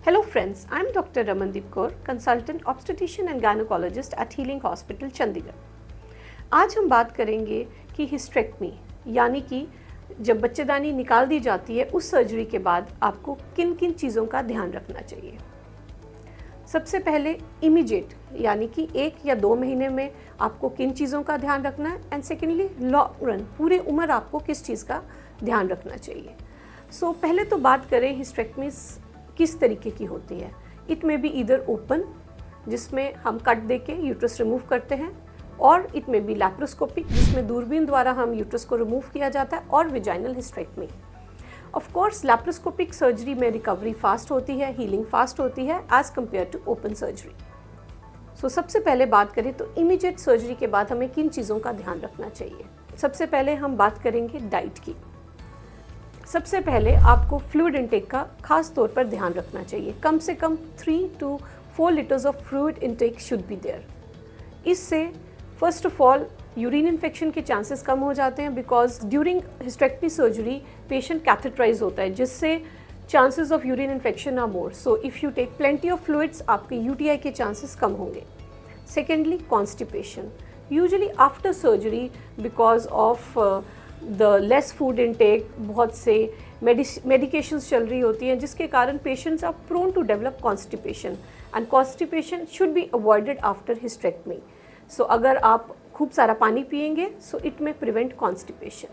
Hello friends, I am Dr. Ramandeep Kaur, consultant obstetrician and gynecologist at Healing Hospital, Chandigarh. आज हम बात करेंगे कि हिस्टेरेक्टमी यानी कि जब बच्चेदानी निकाल दी जाती है उस सर्जरी के बाद आपको किन किन चीज़ों का ध्यान रखना चाहिए। सबसे पहले इमीडिएट यानी कि 1 या 2 महीने में आपको किन चीज़ों का ध्यान रखना है, एंड सेकेंडली लॉन्ग रन पूरे उम्र आपको किस चीज़ का ध्यान रखना चाहिए। पहले तो बात करें हिस्टेरेक्टमी किस तरीके की होती है। इट में बी ईदर ओपन जिसमें हम कट दे के यूट्रस रिमूव करते हैं, और इट में बी लैप्रोस्कोपिक जिसमें दूरबीन द्वारा हम यूट्रस को रिमूव किया जाता है, और vaginal hysterectomy. Of course laparoscopic surgery में रिकवरी फास्ट होती है, हीलिंग फास्ट होती है as compare to open surgery. सबसे पहले बात करें तो इमीडिएट सर्जरी के बाद हमें किन चीज़ों का ध्यान रखना चाहिए। सबसे पहले हम बात करेंगे डाइट की। सबसे पहले आपको फ्लूइड इंटेक का खास तौर पर ध्यान रखना चाहिए। कम से कम 3 to 4 liters of fluid intake should be there. इससे first of all urine infection के चांसेस कम हो जाते हैं, because during hysterectomy surgery patient catheterise होता है जिससे chances of urine infection are more. So if you take plenty of fluids आपके यूटीआई के चांसेस कम होंगे। Secondly constipation, usually after surgery because of the less food intake, बहुत से medications चल रही होती हैं जिसके कारण patients are prone to develop constipation, and constipation should be avoided after hysterectomy. अगर आप खूब सारा पानी पिएंगे इट में प्रिवेंट कॉन्स्टिपेशन।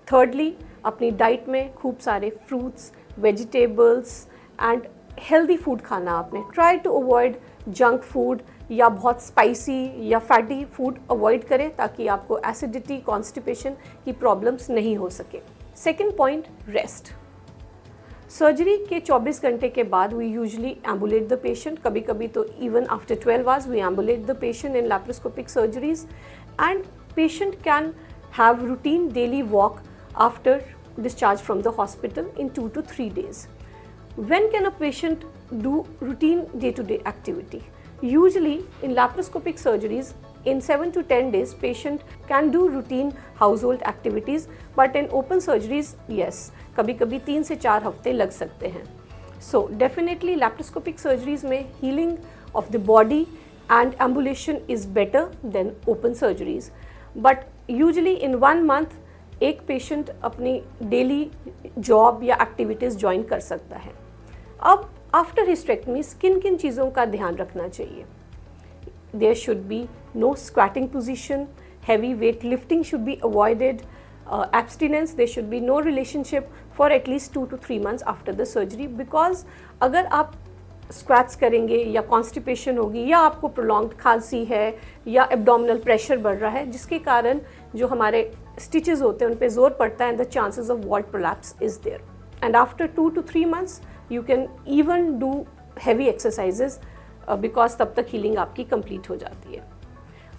थर्डली अपनी डाइट में खूब सारे fruits, vegetables and healthy food खाना आपने। Try to avoid junk food या बहुत स्पाइसी या फैटी फूड अवॉइड करें ताकि आपको एसिडिटी, कॉन्स्टिपेशन की प्रॉब्लम्स नहीं हो सके। Second point, rest. सर्जरी के 24 घंटे के बाद we usually ambulate the patient. कभी कभी तो even after 12 hours we ambulate the patient in laparoscopic surgeries, and patient can have routine daily walk after discharge from the hospital in 2 to 3 days. When can a patient do routine day-to-day activity? Usually in laparoscopic surgeries, in 7 to 10 days, patient can do routine household activities, but in open surgeries, yes, कभी-कभी 3 से 4 हफ्ते लग सकते हैं। So definitely laparoscopic surgeries में healing of the body and ambulation is better than open surgeries. But usually in 1 month एक patient अपनी daily job या एक्टिविटीज़ ज्वाइन कर सकता है। अब आफ्टर हिस्टेरेक्टमी किन किन चीज़ों का ध्यान रखना चाहिए। There should be no squatting position, heavy weight lifting should be avoided, abstinence, there should be no relationship for at least 2 to 3 months after the surgery, because अगर आप स्क्वैट्स करेंगे या कॉन्स्टिपेशन होगी या आपको प्रोलॉन्ग्ड खांसी है या एब्डोमिनल प्रेशर बढ़ रहा है जिसके कारण जो हमारे स्टिचेस होते हैं उन पे जोर पड़ता है, and the chances of vault prolapse is there. And after 2 to 3 months you can even do heavy exercises because तब तक हीलिंग आपकी कंप्लीट हो जाती है।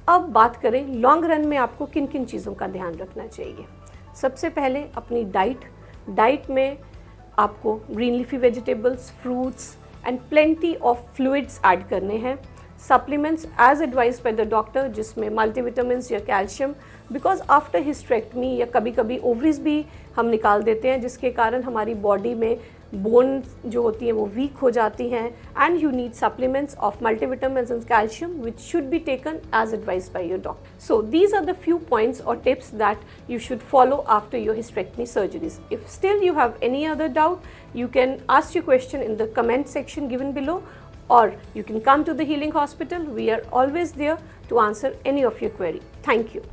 अब बात करें लॉन्ग रन में आपको किन किन चीज़ों का ध्यान रखना चाहिए। सबसे पहले अपनी डाइट में आपको green leafy vegetables, fruits and plenty of fluids add करने हैं। Supplements as advise by the doctor जिसमें मल्टीविटामिन्स या कैल्शियम, बिकॉज आफ्टर हिस्टेरेक्टमी या कभी कभी ओवरीज भी हम निकाल देते हैं जिसके कारण हमारी बॉडी में बोन जो होती हैं वो वीक हो जाती हैं, and you need supplements of multivitamins and calcium which should be taken as advise by your doctor. So these are the few points or tips that you should follow after your hysterectomy surgeries. If still you have any other doubt, you can ask your question in the comment section given below, or you can come to the Healing Hospital. We are always there to answer any of your query. Thank you.